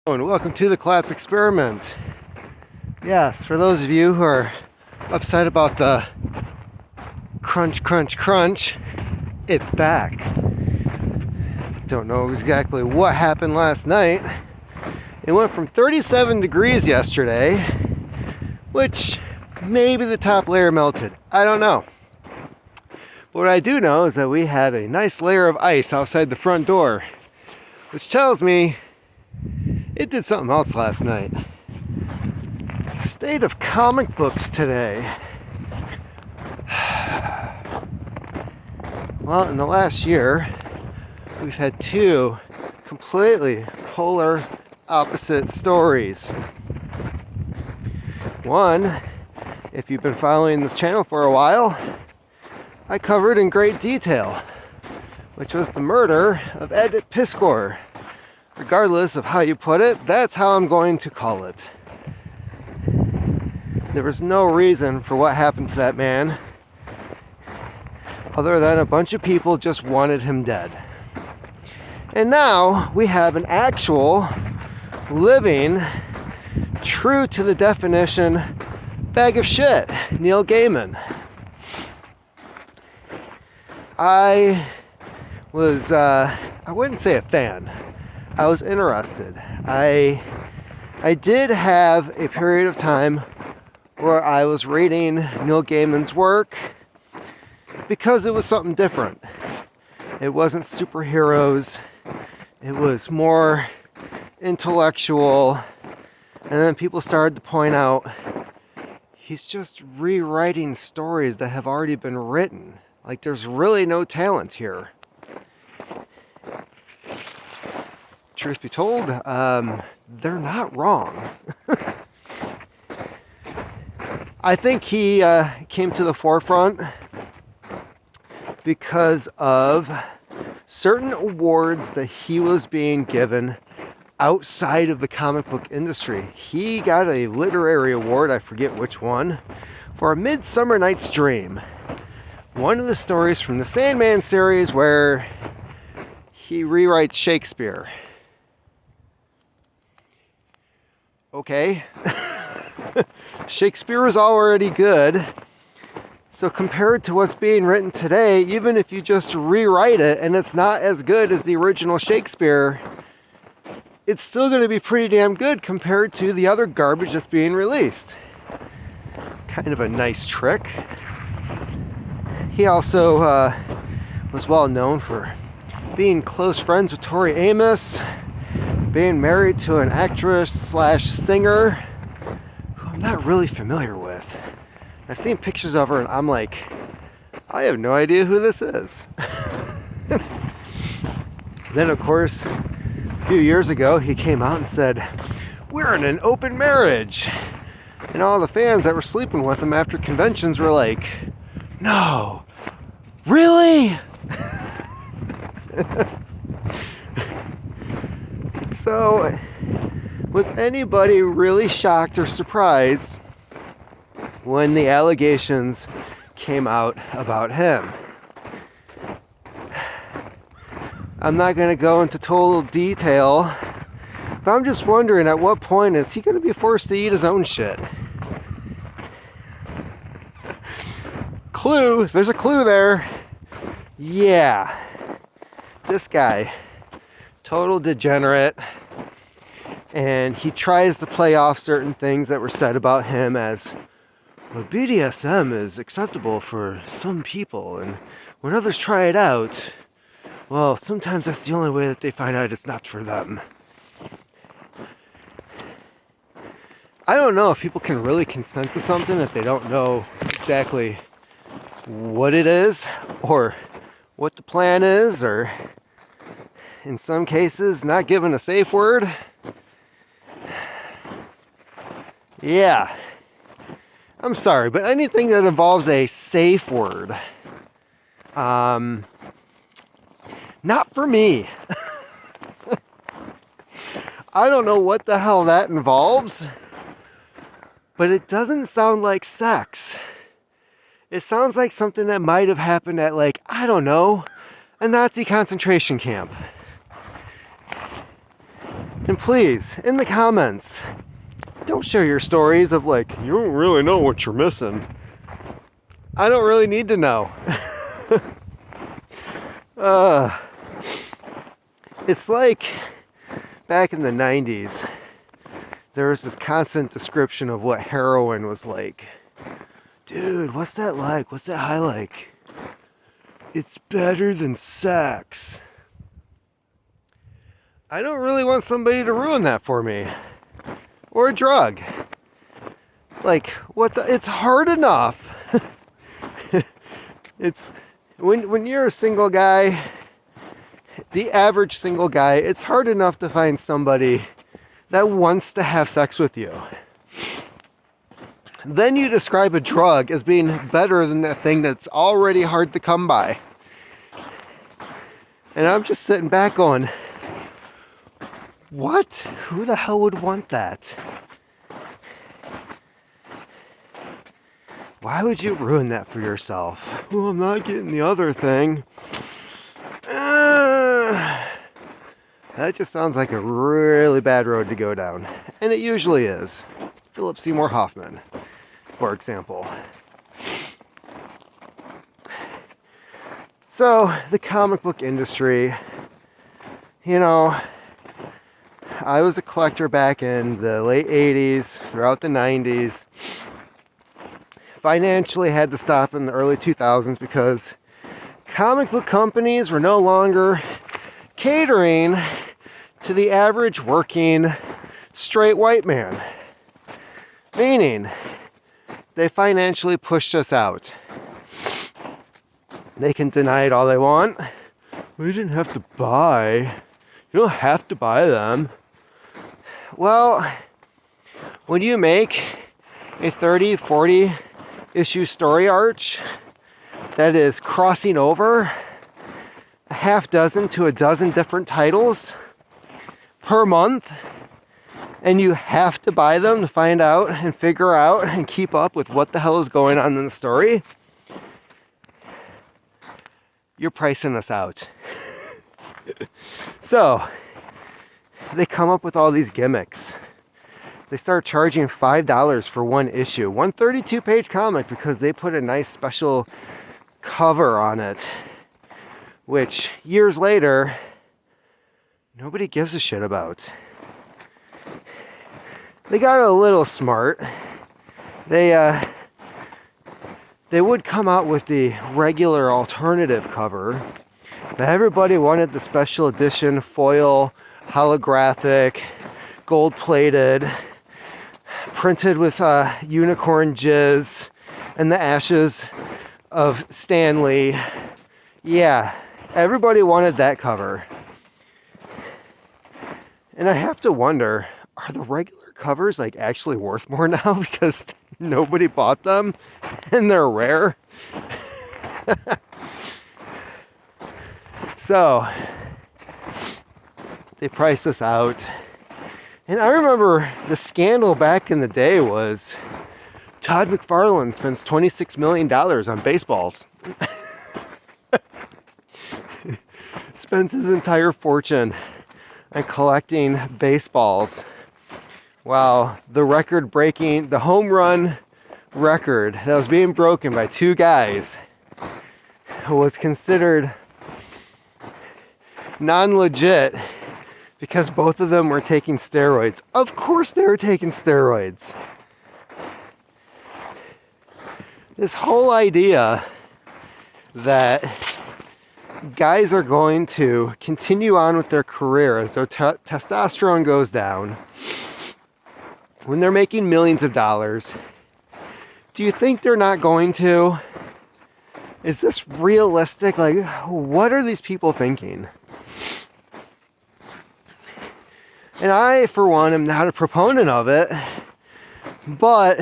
And welcome to the collapse experiment. Yes, for those of you who are upset about the crunch, crunch, crunch, it's back. Don't know exactly what happened last night. It went from 37 degrees yesterday, which maybe the top layer melted. I don't know. But what I do know is that we had a nice layer of ice outside the front door, which tells me it did something else last night. State of comic books today. Well, in the last year, we've had two completely polar opposite stories. One, if you've been following this channel for a while, I covered in great detail, which was the murder of Ed Piskor. Regardless of how you put it, that's how I'm going to call it. There was no reason for what happened to that man, other than a bunch of people just wanted him dead. And now we have an actual, living, true to the definition, bag of shit, Neil Gaiman. I was, I wouldn't say a fan. I was interested. I did have a period of time where I was reading Neil Gaiman's work because it was something different. It wasn't superheroes. It was more intellectual. And then people started to point out he's just rewriting stories that have already been written. Like, there's really no talent here. Truth be told, they're not wrong. I think he came to the forefront because of certain awards that he was being given outside of the comic book industry. He got a literary award, I forget which one, for A Midsummer Night's Dream. One of the stories from the Sandman series where he rewrites Shakespeare. Okay. Shakespeare is already good. So compared to what's being written today, even if you just rewrite it and it's not as good as the original Shakespeare, it's still going to be pretty damn good compared to the other garbage that's being released. Kind of a nice trick. He also was well known for being close friends with Tori Amos, being married to an actress slash singer who I'm not really familiar with. I've seen pictures of her and I'm like, I have no idea who this is. Then of course, a few years ago, he came out and said, we're in an open marriage. And all the fans that were sleeping with him after conventions were like, no, really? So, was anybody really shocked or surprised when the allegations came out about him? I'm not going to go into total detail, but I'm just wondering at what point is he going to be forced to eat his own shit? Clue, there's a clue there. Yeah, this guy, total degenerate, and he tries to play off certain things that were said about him as, well, BDSM is acceptable for some people, and when others try it out, well, sometimes that's the only way that they find out it's not for them. I don't know if people can really consent to something if they don't know exactly what it is or what the plan is, or in some cases not given a safe word. Yeah, I'm sorry, but anything that involves a safe word, not for me. I don't know what the hell that involves, but it doesn't sound like sex. It sounds like something that might have happened at, like, I don't know, a Nazi concentration camp. And please, in the comments, don't share your stories of like, you don't really know what you're missing. I don't really need to know. It's like back in the 90s, there was this constant description of what heroin was like. Dude, what's that like? What's that high like? It's better than sex. I don't really want somebody to ruin that for me. Or a drug. Like, it's hard enough. It's when you're a single guy, the average single guy, it's hard enough to find somebody that wants to have sex with you. Then you describe a drug as being better than that thing that's already hard to come by. And I'm just sitting back going, what? Who the hell would want that? Why would you ruin that for yourself? Oh, I'm not getting the other thing. That just sounds like a really bad road to go down. And it usually is. Philip Seymour Hoffman, for example. So, the comic book industry, you know, I was a collector back in the late 80s, throughout the 90s. Financially had to stop in the early 2000s because comic book companies were no longer catering to the average working straight white man. Meaning, they financially pushed us out. They can deny it all they want. We didn't have to buy. You don't have to buy them. Well, when you make a 30, 40 issue story arch that is crossing over a half dozen to a dozen different titles per month, and you have to buy them to find out and figure out and keep up with what the hell is going on in the story, you're pricing us out. So, they come up with all these gimmicks. They start charging $5 for one issue, one 32-page comic, because they put a nice special cover on it, which years later, nobody gives a shit about. They got a little smart. They would come out with the regular alternative cover, but everybody wanted the special edition foil, holographic, gold-plated, printed with unicorn jizz and the ashes of Stanley. Yeah, everybody wanted that cover. And I have to wonder, are the regular covers like actually worth more now because nobody bought them and they're rare? So they priced us out. And I remember the scandal back in the day was Todd McFarlane spends $26 million on baseballs. Spends his entire fortune on collecting baseballs. Wow, the home run record that was being broken by two guys was considered non-legit because both of them were taking steroids. Of course they were taking steroids. This whole idea that guys are going to continue on with their career as their testosterone goes down when they're making millions of dollars. Do you think they're not going to? Is this realistic? Like, what are these people thinking? And I, for one, am not a proponent of it. But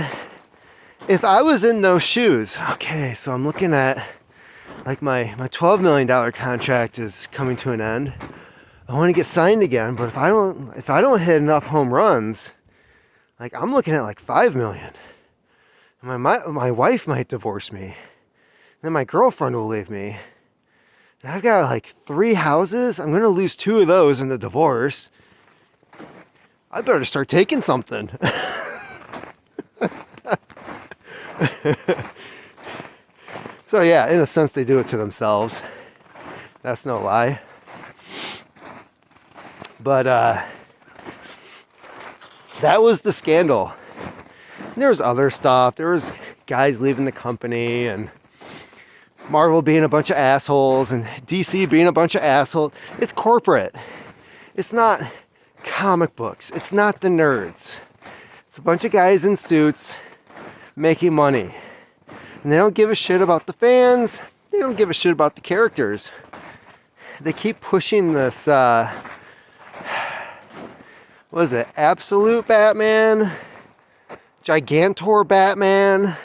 if I was in those shoes, okay, so I'm looking at, like, my $12 million contract is coming to an end. I want to get signed again, but if I don't hit enough home runs, like, I'm looking at like $5 million. And my wife might divorce me. Then my girlfriend will leave me. And I've got like 3 houses. I'm going to lose 2 of those in the divorce. I better start taking something. So yeah, in a sense they do it to themselves. That's no lie. But that was the scandal. And there was other stuff. There was guys leaving the company and Marvel being a bunch of assholes and DC being a bunch of assholes. It's corporate. It's not comic books. It's not the nerds. It's a bunch of guys in suits making money. And they don't give a shit about the fans. They don't give a shit about the characters. They keep pushing this, what is it? Absolute Batman? Gigantor Batman?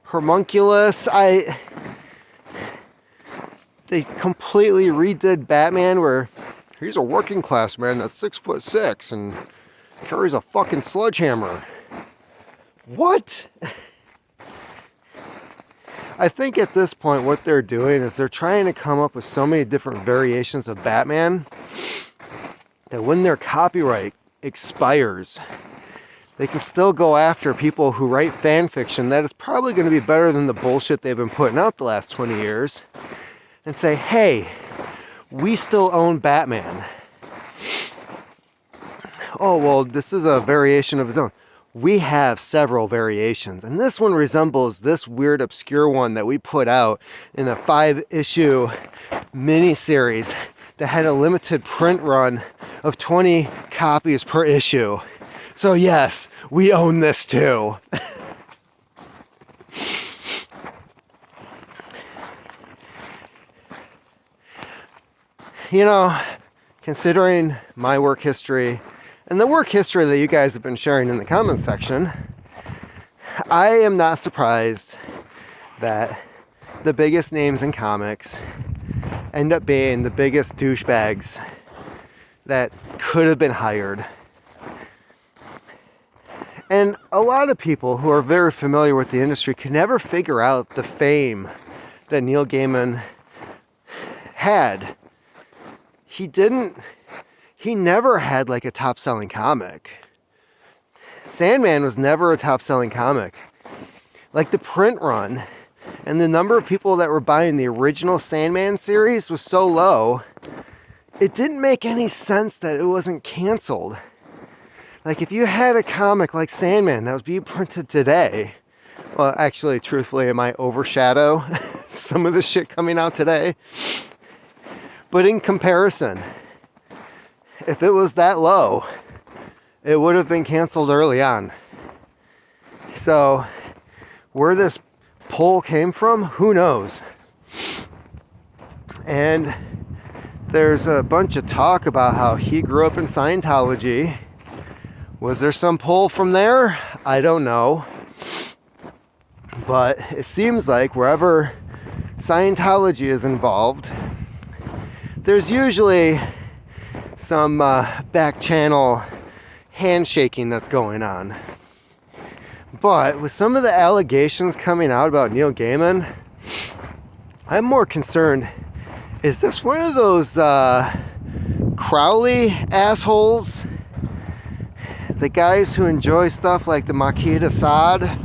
Homunculus? They completely redid Batman where he's a working class man that's 6'6" and carries a fucking sledgehammer. What? I think at this point what they're doing is they're trying to come up with so many different variations of Batman that when their copyright expires, they can still go after people who write fan fiction that is probably going to be better than the bullshit they've been putting out the last 20 years and say, hey, we still own Batman. Oh, well, this is a variation of his own. We have several variations, and this one resembles this weird obscure one that we put out in a 5-issue miniseries that had a limited print run of 20 copies per issue. So yes, we own this too. You know, considering my work history and the work history that you guys have been sharing in the comments section, I am not surprised that the biggest names in comics end up being the biggest douchebags that could have been hired. And a lot of people who are very familiar with the industry can never figure out the fame that Neil Gaiman had. He never had like a top-selling comic. Sandman was never a top-selling comic. Like the print run and the number of people that were buying the original Sandman series was so low, it didn't make any sense that it wasn't canceled. Like if you had a comic like Sandman that was being printed today, well, actually, truthfully, it might overshadow some of the shit coming out today. But in comparison, if it was that low, it would have been canceled early on. So, where this poll came from, who knows? And there's a bunch of talk about how he grew up in Scientology. Was there some pull from there? I don't know. But it seems like wherever Scientology is involved, there's usually some back channel handshaking that's going on. But with some of the allegations coming out about Neil Gaiman, I'm more concerned, is this one of those Crowley assholes? The guys who enjoy stuff like the Marquis de Sade?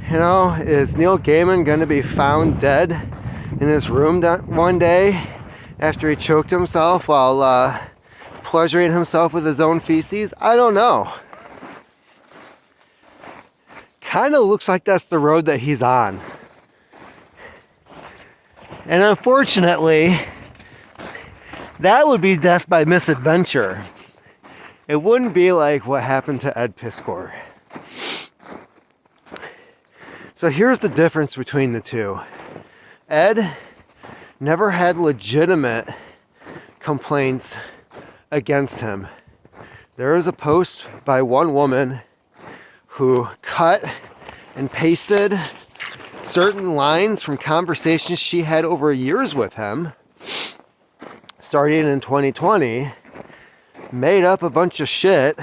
You know, is Neil Gaiman going to be found dead in his room one day after he choked himself while pleasuring himself with his own feces? I don't know. Kind of looks like that's the road that he's on. And unfortunately, that would be death by misadventure. It wouldn't be like what happened to Ed Piskor. So here's the difference between the two. Ed never had legitimate complaints against him. There was a post by one woman who cut and pasted certain lines from conversations she had over years with him, starting in 2020, made up a bunch of shit,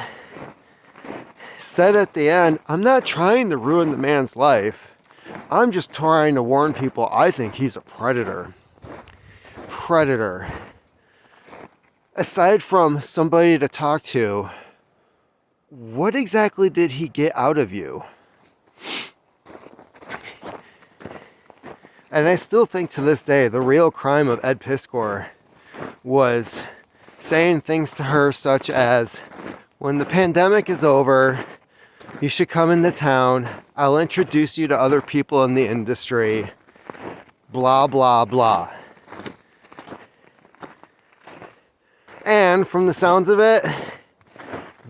said at the end, I'm not trying to ruin the man's life. I'm just trying to warn people I think he's a predator. Predator. aside from somebody to talk to, what exactly did he get out of you? And I still think to this day, the real crime of Ed Piskor was saying things to her such as, when the pandemic is over, you should come into town. I'll introduce you to other people in the industry. Blah, blah, blah. And from the sounds of it,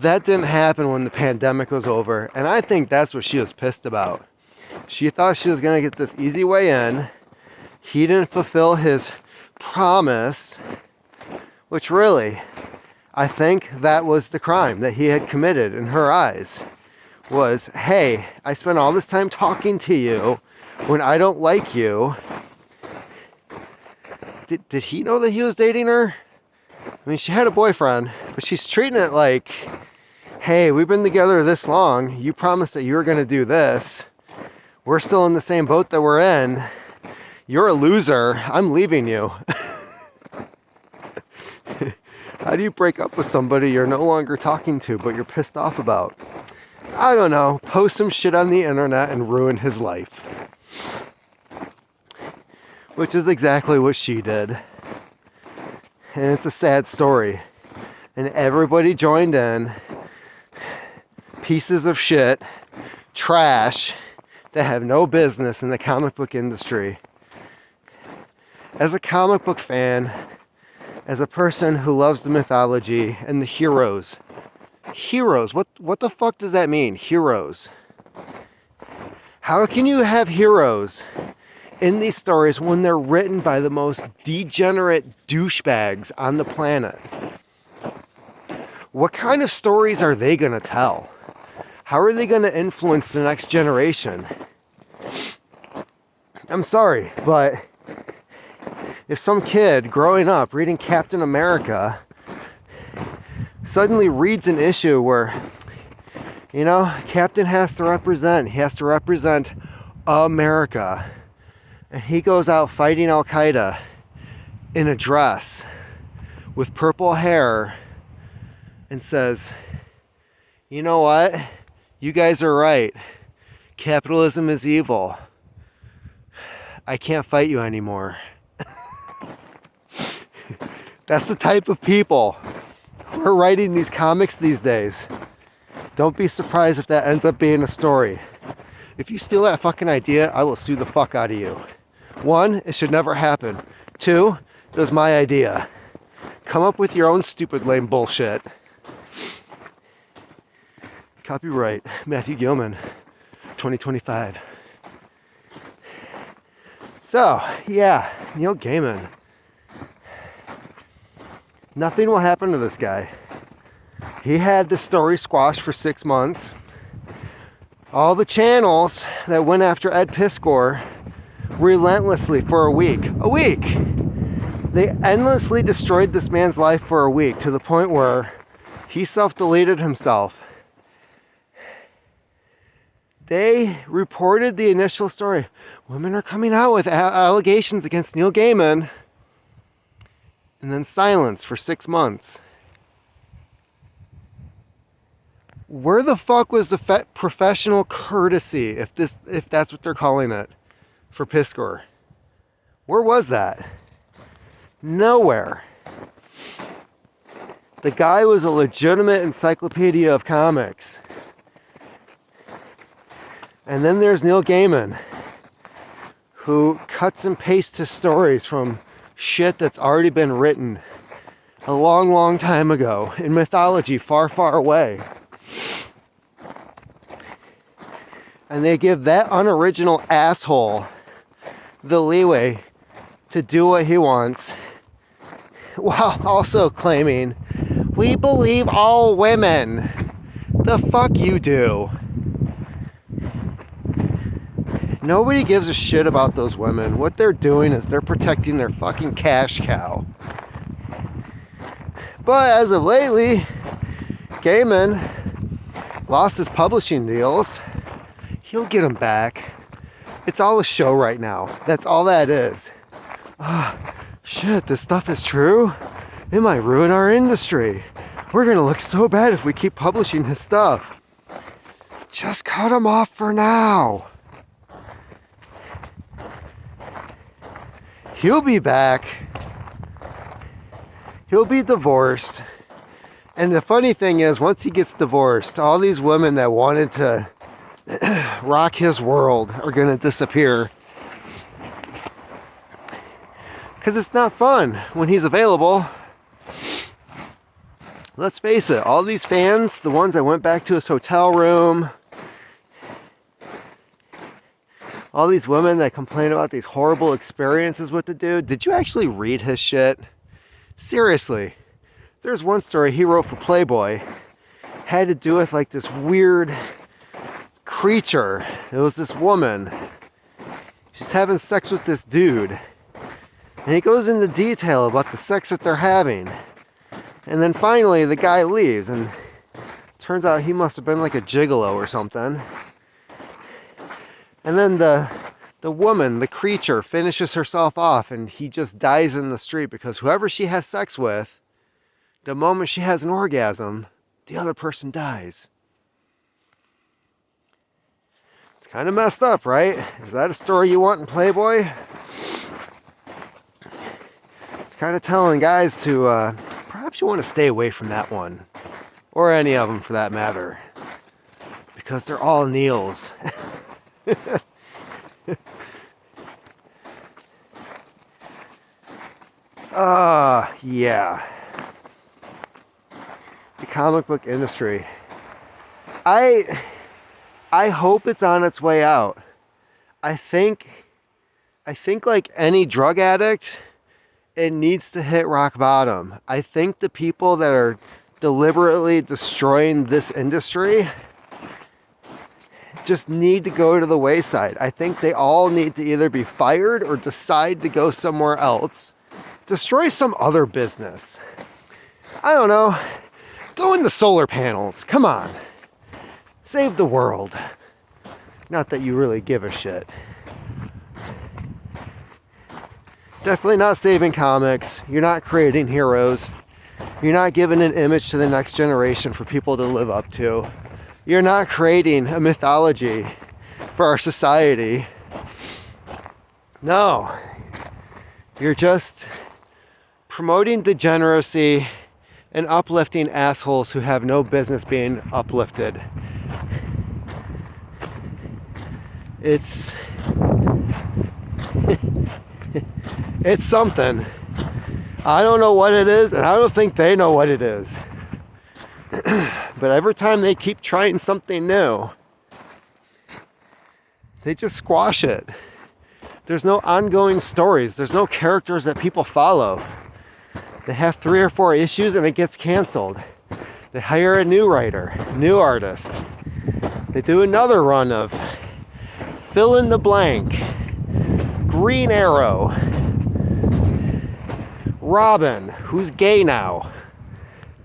that didn't happen when the pandemic was over. And I think that's what she was pissed about. She thought she was going to get this easy way in. He didn't fulfill his promise, which really, I think that was the crime that he had committed in her eyes. Was, hey, I spent all this time talking to you when I don't like you. Did he know that he was dating her? I mean, she had a boyfriend, but she's treating it like, hey, we've been together this long. You promised that you were going to do this. We're still in the same boat that we're in. You're a loser. I'm leaving you. How do you break up with somebody you're no longer talking to, but you're pissed off about? I don't know. Post some shit on the internet and ruin his life. Which is exactly what she did. And it's a sad story. And everybody joined in. Pieces of shit. Trash. That have no business in the comic book industry. As a comic book fan, as a person who loves the mythology and the heroes. Heroes? What the fuck does that mean? Heroes. How can you have heroes in these stories when they're written by the most degenerate douchebags on the planet? What kind of stories are they going to tell? How are they going to influence the next generation? I'm sorry, but if some kid growing up reading Captain America suddenly reads an issue where, you know, Captain has to represent, he has to represent America, and he goes out fighting Al-Qaeda in a dress with purple hair and says, you know what? You guys are right. Capitalism is evil. I can't fight you anymore. That's the type of people who are writing these comics these days. Don't be surprised if that ends up being a story. If you steal that fucking idea, I will sue the fuck out of you. 1, it should never happen. 2, it was my idea. Come up with your own stupid, lame bullshit. Copyright Matthew Gaiman, 2025. So, yeah, Neil Gaiman. Nothing will happen to this guy. He had the story squashed for 6 months. All the channels that went after Ed Piskor relentlessly for a week. A week! They endlessly destroyed this man's life for a week to the point where he self-deleted himself. They reported the initial story. Women are coming out with allegations against Neil Gaiman. And then silence for 6 months. Where the fuck was the professional courtesy, if that's what they're calling it, for Piskor? Where was that? Nowhere. The guy was a legitimate encyclopedia of comics. And then there's Neil Gaiman, who cuts and pastes his stories from shit that's already been written a long, long time ago in mythology far, far away. And they give that unoriginal asshole the leeway to do what he wants, while also claiming, we believe all women. The fuck you do. Nobody gives a shit about those women. What they're doing is they're protecting their fucking cash cow. But as of lately, Gaiman lost his publishing deals. He'll get them back. It's all a show right now. That's all that is. Ah, shit, this stuff is true? It might ruin our industry. We're gonna look so bad if we keep publishing his stuff. Just cut him off for now. He'll be back. He'll be divorced. And the funny thing is, once he gets divorced, all these women that wanted to rock his world are gonna disappear. Because it's not fun when he's available. Let's face it, all these fans, the ones that went back to his hotel room, all these women that complain about these horrible experiences with the dude, did you actually read his shit? Seriously. There's one story he wrote for Playboy, had to do with like this weird creature. It was this woman. She's having sex with this dude. And he goes into detail about the sex that they're having. And then finally the guy leaves, and turns out he must have been like a gigolo or something. And then the woman, the creature, finishes herself off, and he just dies in the street because whoever she has sex with, the moment she has an orgasm, the other person dies. It's kind of messed up, right? Is that a story you want in Playboy? It's kind of telling guys to, perhaps you want to stay away from that one. Or any of them for that matter. Because they're all Neils. Yeah. The comic book industry. I hope it's on its way out. I think like any drug addict, it needs to hit rock bottom. I think the people that are deliberately destroying this industry just need to go to the wayside. I think they all need to either be fired or decide to go somewhere else. Destroy some other business. I don't know. Go into solar panels. Come on. Save the world. Not that you really give a shit. Definitely not saving comics. You're not creating heroes. You're not giving an image to the next generation for people to live up to. You're not creating a mythology for our society. No. You're just promoting degeneracy and uplifting assholes who have no business being uplifted. It's it's something. I don't know what it is, and I don't think they know what it is. But every time they keep trying something new, they just squash it. There's no ongoing stories. There's no characters that people follow. They have 3 or 4 issues and it gets canceled. They hire a new writer, new artist. They do another run of fill in the blank, Green Arrow, Robin, who's gay now.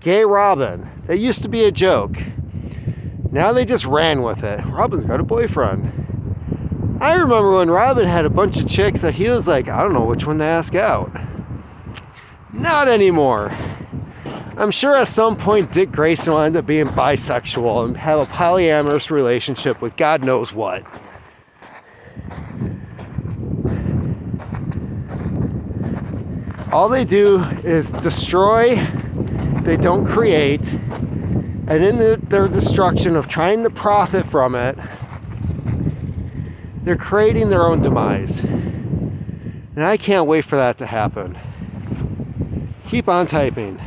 Gay Robin. That used to be a joke. Now they just ran with it. Robin's got a boyfriend. I remember when Robin had a bunch of chicks that he was like, I don't know which one to ask out. Not anymore. I'm sure at some point Dick Grayson will end up being bisexual and have a polyamorous relationship with God knows what. All they do is destroy, they don't create, and in their destruction of trying to profit from it, they're creating their own demise. And I can't wait for that to happen. Keep on typing.